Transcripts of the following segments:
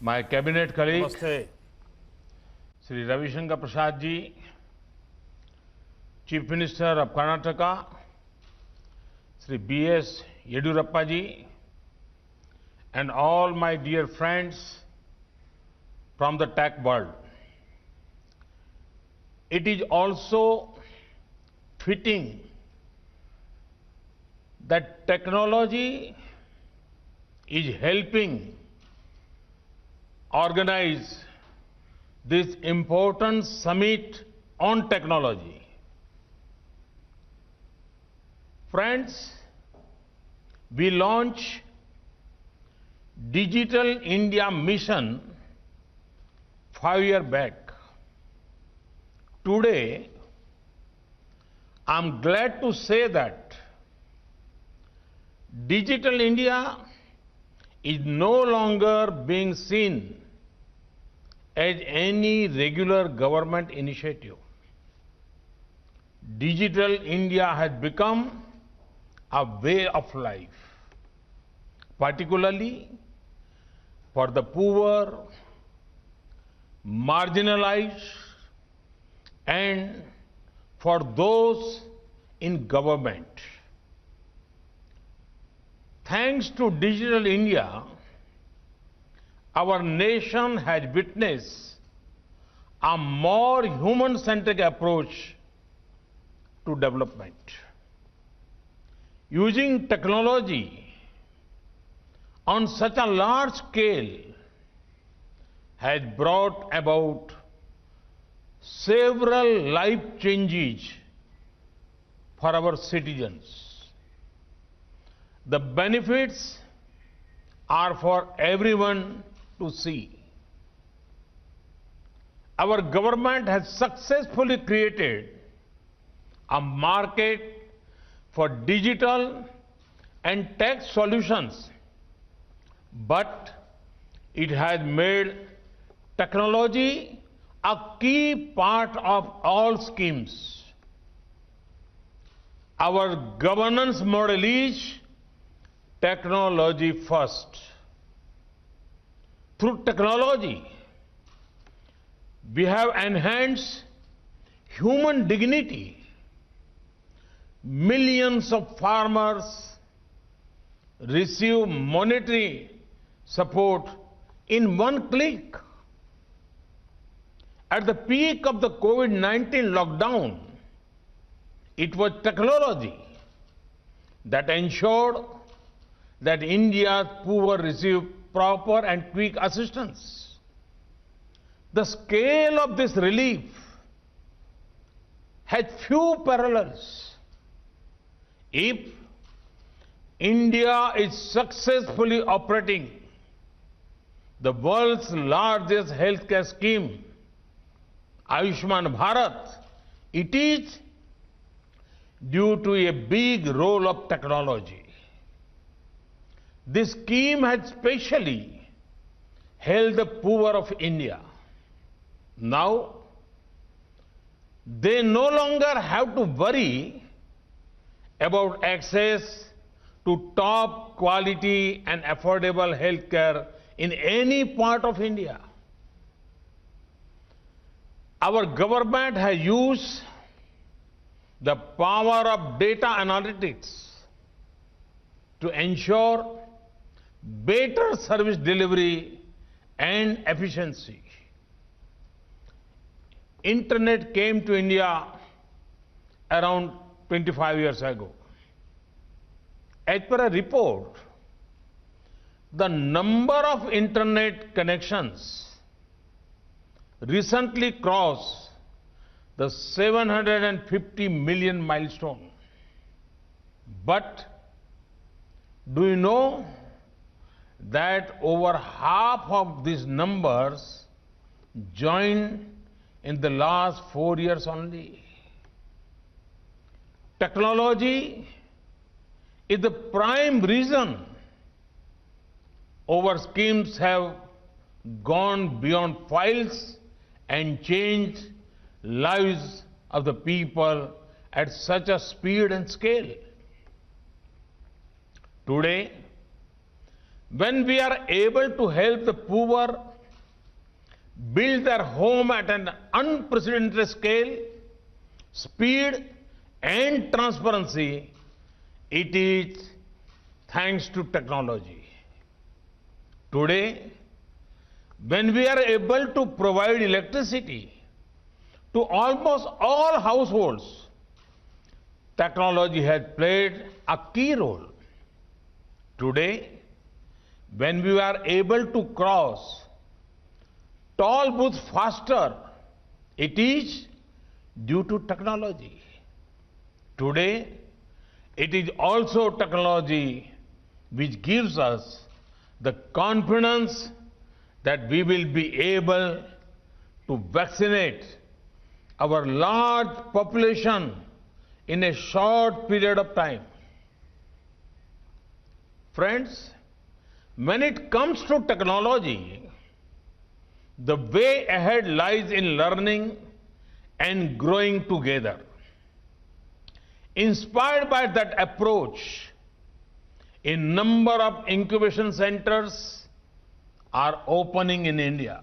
My cabinet colleague, नमस्ते। Sri Ravi Shankar Prasad ji, Chief Minister of Karnataka, Sri B.S. Yediyurappa ji, and all my dear friends from the tech world. It is also fitting that technology is helping organize this important summit on technology. Friends, we launched Digital India Mission 5 years back. Today, I'm glad to say that Digital India is no longer being seen as any regular government initiative. Digital India has become a way of life, particularly for the poor, marginalized, and for those in government. Thanks to Digital India, our nation has witnessed a more human-centric approach to development. Using technology on such a large scale has brought about several life changes for our citizens. The benefits are for everyone to see. Our government has successfully created a market for digital and tech solutions, but it has made technology a key part of all schemes. Our governance model is technology first. Through technology, we have enhanced human dignity. Millions of farmers receive monetary support in one click. At the peak of the COVID-19 lockdown, it was technology that ensured that India's poor received proper and quick assistance. The scale of this relief has few parallels. If India is successfully operating the world's largest healthcare scheme, Ayushman Bharat, it is due to a big role of technology. This scheme has specially helped the poor of India. Now, they no longer have to worry about access to top quality and affordable health care in any part of India. Our government has used the power of data analytics to ensure better service delivery and efficiency. Internet came to India around 25 years ago. As per a report, the number of internet connections recently crossed the 750 million milestone. But do you know that over half of these numbers joined in the last 4 years only? Technology is the prime reason our schemes have gone beyond files and changed lives of the people at such a speed and scale. Today, when we are able to help the poor build their home at an unprecedented scale, speed, and transparency, it is thanks to technology. Today, when we are able to provide electricity to almost all households, technology has played a key role. Today, when we are able to cross toll booths faster, it is due to technology. Today, it is also technology which gives us the confidence that we will be able to vaccinate our large population in a short period of time. Friends, when it comes to technology, the way ahead lies in learning and growing together. Inspired by that approach, a number of incubation centers are opening in India.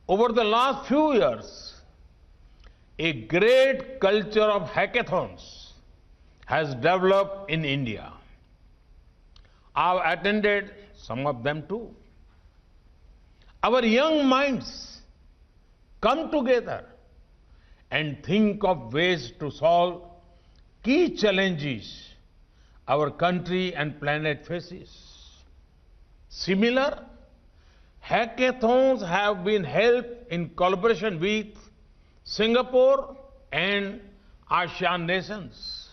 Over the last few years, a great culture of hackathons has developed in India. I've attended some of them too. Our young minds come together and think of ways to solve key challenges our country and planet faces. Similar hackathons have been held in collaboration with Singapore and ASEAN nations.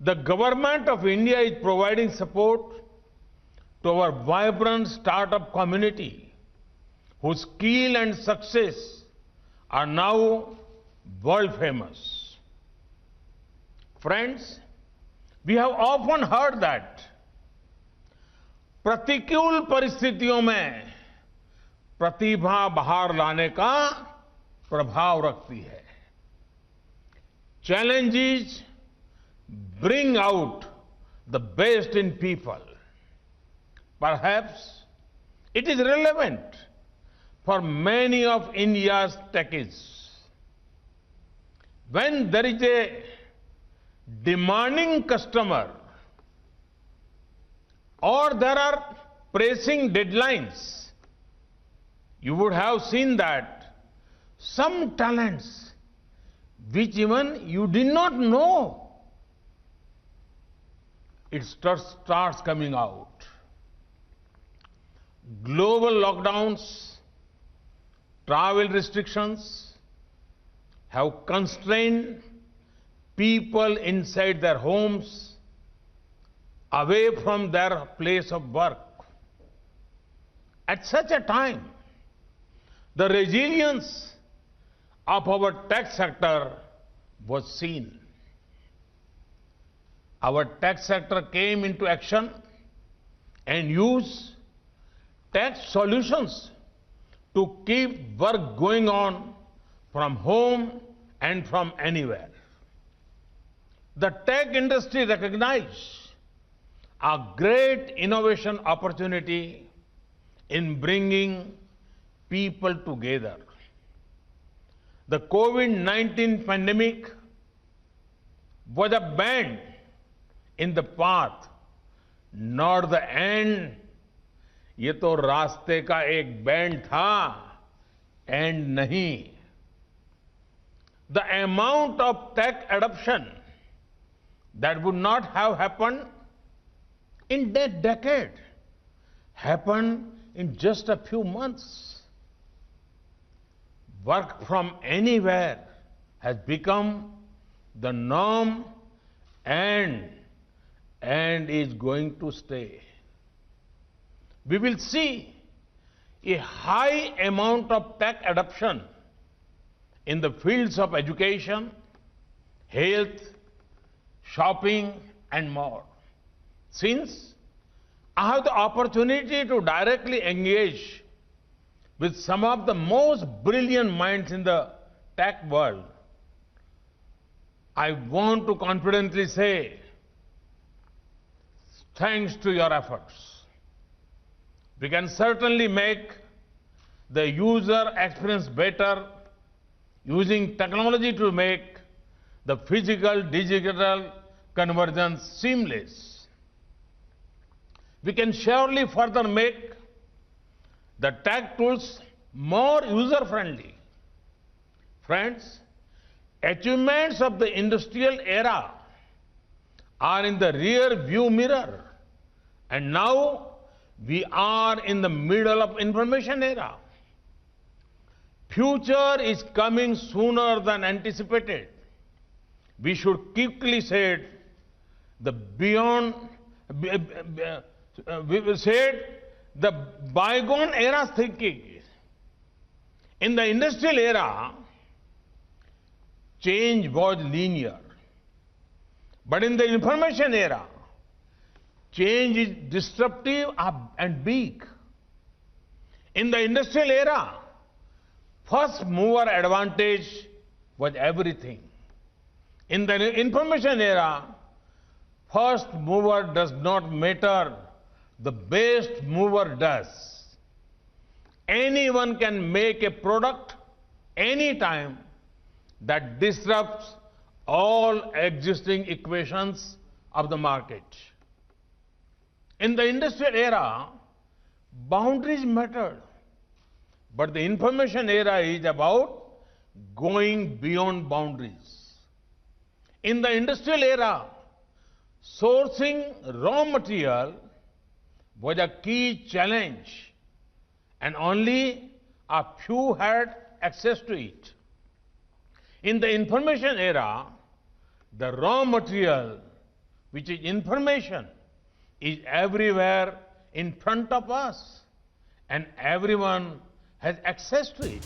The government of India is providing support to our vibrant startup community, whose skill and success are now world famous. Friends, we have often heard that प्रतिकूल परिस्थितियों में प्रतिभा बाहर लाने का प्रभाव रखती है. Challenges bring out the best in people. Perhaps it is relevant for many of India's techies. When there is a demanding customer or there are pressing deadlines, you would have seen that some talents which even you did not know, it starts coming out. Global lockdowns, travel restrictions have constrained people inside their homes, away from their place of work. At such a time, the resilience of our tech sector was seen. Our tech sector came into action and used tech solutions to keep work going on from home and from anywhere. The tech industry recognized a great innovation opportunity in bringing people together. The COVID-19 pandemic was a bend in the path, not the end. ये तो रास्ते का एक band था, and नहीं. The amount of tech adoption that would not have happened in that decade happened in just a few months. Work from anywhere has become the norm and is going to stay. We will see a high amount of tech adoption in the fields of education, health, shopping, and more. Since I have the opportunity to directly engage with some of the most brilliant minds in the tech world, I want to confidently say, thanks to your efforts, we can certainly make the user experience better, using technology to make the physical digital convergence seamless. We can surely further make the tech tools more user friendly. Friends, achievements of the industrial era are in the rear view mirror, and now we are in the middle of information era. Future is coming sooner than anticipated. We should quickly set the the bygone era thinking. In the industrial era, change was linear. But in the information era, change is disruptive and big. In the industrial era, first mover advantage was everything. In the information era, first mover does not matter, the best mover does. Anyone can make a product anytime that disrupts all existing equations of the market. In the industrial era, boundaries mattered. But the information era is about going beyond boundaries. In the industrial era, sourcing raw material was a key challenge, and only a few had access to it. In the information era, the raw material, which is information, is everywhere in front of us, and everyone has access to it.